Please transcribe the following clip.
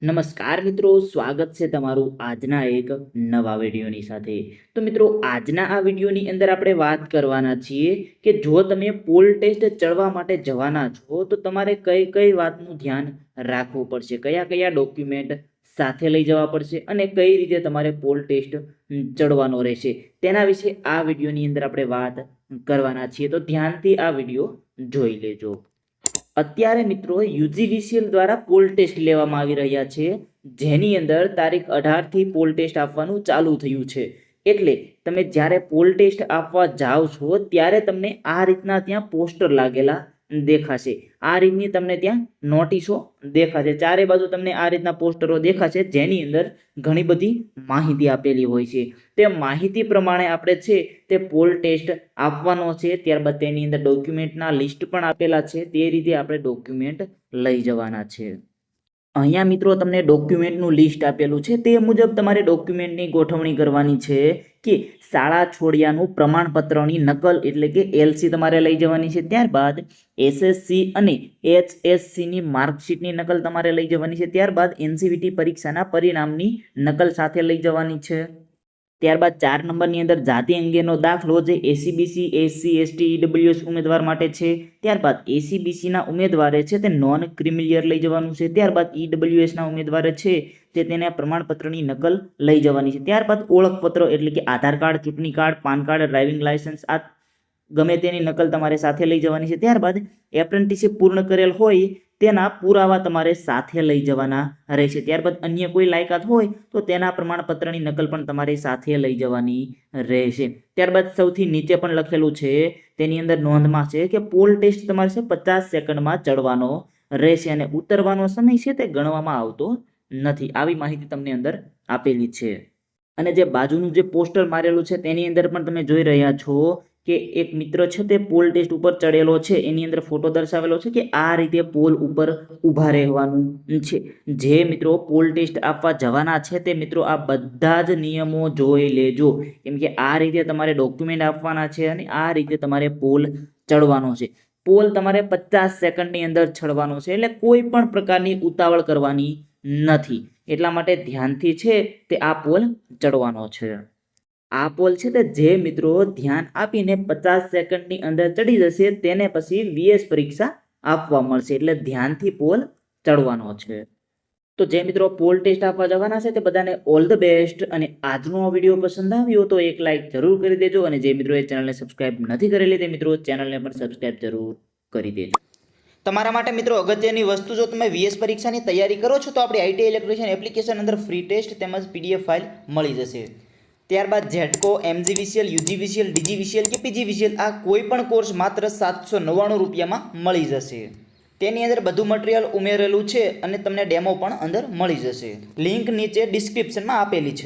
નમસ્કાર મિત્રો, સ્વાગત છે તમારું આજના એક નવા વિડીયોની સાથે. તો મિત્રો, આજના આ વિડીયોની અંદર આપણે વાત કરવાના છીએ કે જો તમે પોલ ટેસ્ટ ચડવા માટે જવાના છો તો તમારે કઈ કઈ વાતનું ધ્યાન રાખવું પડશે, કયા કયા ડોક્યુમેન્ટ સાથે લઈ જવા પડશે અને કઈ રીતે તમારે પોલ ટેસ્ટ ચડવાનો રહેશે તેના વિશે આ વિડીયોની અંદર આપણે વાત કરવાના છીએ. તો ધ્યાનથી આ વિડીયો જોઈ લેજો. અત્યારે મિત્રો યુજીવીસીએલ દ્વારા પોલ ટેસ્ટ લેવામાં આવી રહ્યા છે, જેની અંદર તારીખ 18થી પોલ ટેસ્ટ આપવાનું ચાલુ થયું છે. એટલે તમે જ્યારે પોલ ટેસ્ટ આપવા જાઓ છો ત્યારે તમને આ રીતના ત્યાં પોસ્ટર લાગેલા દેખાશે. આ રીતની તમને ત્યાં નોટિસો દેખાશે. ચારે બાજુ તમને આ રીતના પોસ્ટરો દેખાશે, જેની અંદર ઘણી બધી માહિતી આપેલી હોય છે. તે માહિતી પ્રમાણે આપણે છે તે પોલ ટેસ્ટ આપવાનો છે. ત્યારબાદ તેની અંદર ડોક્યુમેન્ટના લિસ્ટ પણ આપેલા છે, તે રીતે આપણે ડોક્યુમેન્ટ લઈ જવાના છે. અહીંયા મિત્રો તમને ડોક્યુમેન્ટનું લિસ્ટ આપેલું છે, તે મુજબ તમારે ડોક્યુમેન્ટની ગોઠવણી કરવાની છે કે શાળા છોડ્યાનું પ્રમાણપત્રની નકલ એટલે કે એલસી તમારે લઈ જવાની છે. ત્યારબાદ એસએસસી અને એચએસસીની માર્કશીટની નકલ તમારે લઈ જવાની છે. ત્યારબાદ એનસીવીટી પરીક્ષાના પરિણામની નકલ સાથે લઈ જવાની છે. ત્યારબાદ 4 નંબરની અંદર જાતિ અંગેનો દાખલો, જે એસીબીસી, એસસી, એસટી, ઈડબ્લ્યુએસ ઉમેદવાર માટે છે. ત્યારબાદ એસીબીસીના ઉમેદવારે છે તે નોન ક્રિમિલિયર લઈ જવાનું છે. ત્યારબાદ ઈડબ્લ્યુએસના ઉમેદવારે છે તે તેના પ્રમાણપત્રની નકલ લઈ જવાની છે. ત્યારબાદ ઓળખપત્ર એટલે કે આધાર કાર્ડ, ચૂંટણી card, PAN card, driving licence આ ગમે તેની નકલ તમારે સાથે લઈ જવાની છે. ત્યારબાદ એપ્રેન્ટિસશીપ પૂર્ણ કરેલ હોય તેના પુરાવા તમારે સાથે લઈ જવાના રહેશે. ત્યારબાદ અન્ય કોઈ લાયકાત હોય તો તેના પ્રમાણપત્રની નકલ પણ તમારે સાથે લઈ જવાની રહેશે. ત્યારબાદ સૌથી નીચે પણ લખેલું છે, તેની અંદર નોંધમાં છે કે પોલ ટેસ્ટ તમારે 50 સેકન્ડમાં ચડવાનો રહેશે અને ઉતરવાનો સમય છે તે ગણવામાં આવતો નથી. આવી માહિતી તમને અંદર આપેલી છે. અને જે બાજુનું જે પોસ્ટર મારેલું છે તેની અંદર પણ તમે જોઈ રહ્યા છો કે એક મિત્ર છે તે પોલ ટેસ્ટ ઉપર ચડેલો છે. એની અંદર ફોટો દર્શાવેલો છે કે આ રીતે પોલ ઉપર ઊભા રહેવાનું છે. જે મિત્રો પોલ ટેસ્ટ આપવા જવાના છે તે મિત્રો આ બધા જ નિયમો જોઈ લેજો, કેમ કે આ રીતે તમારે ડોક્યુમેન્ટ આપવાના છે અને આ રીતે તમારે પોલ ચડવાનો છે. પોલ તમારે 50 સેકન્ડની અંદર ચડવાનો છે, એટલે કોઈ પણ પ્રકારની ઉતાવળ કરવાની નથી. એટલા માટે ધ્યાનથી છે તે આ પોલ ચડવાનો છે. આ પોલ છે તે જે મિત્રો ધ્યાન આપીને 50 સેકન્ડની અંદર ચડી જશે તેને પછી વીએસ પરીક્ષા આપવા મળશે. એટલે ધ્યાનથી પોલ ચડવાનો છે. તો જે મિત્રો પોલ ટેસ્ટ આપવા જવાના છે તે બધાને ઓલ ધ બેસ્ટ. અને આજનો વિડીયો પસંદ આવ્યો તો એક લાઈક જરૂર કરી દેજો, અને જે મિત્રો એ ચેનલને સબસ્ક્રાઇબ નથી કરેલી તે મિત્રો ચેનલને પણ સબસ્ક્રાઇબ જરૂર કરી દેજો. તમારા માટે મિત્રો અગત્યની વસ્તુ, જો તમે વીએસ પરીક્ષાની તૈયારી કરો છો તો આપણી આઈટી ઇલેક્ટ્રિશિયન એપ્લિકેશન અંદર ફ્રી ટેસ્ટ તેમજ પીડીએફ ફાઇલ મળી જશે. ત્યારબાદ ઝેડકો, એમજીવીસીએલ, યુજીવીસીએલ, ડીજીવીસીએલ કે પીજીવીસીએલ આ કોઈ પણ કોર્સ માત્ર 799 રૂપિયામાં મળી જશે. તેની અંદર બધું મટીરિયલ ઉમેરેલું છે અને તમને ડેમો પણ અંદર મળી જશે. લિંક નીચે ડિસ્ક્રિપ્શનમાં આપેલી છે.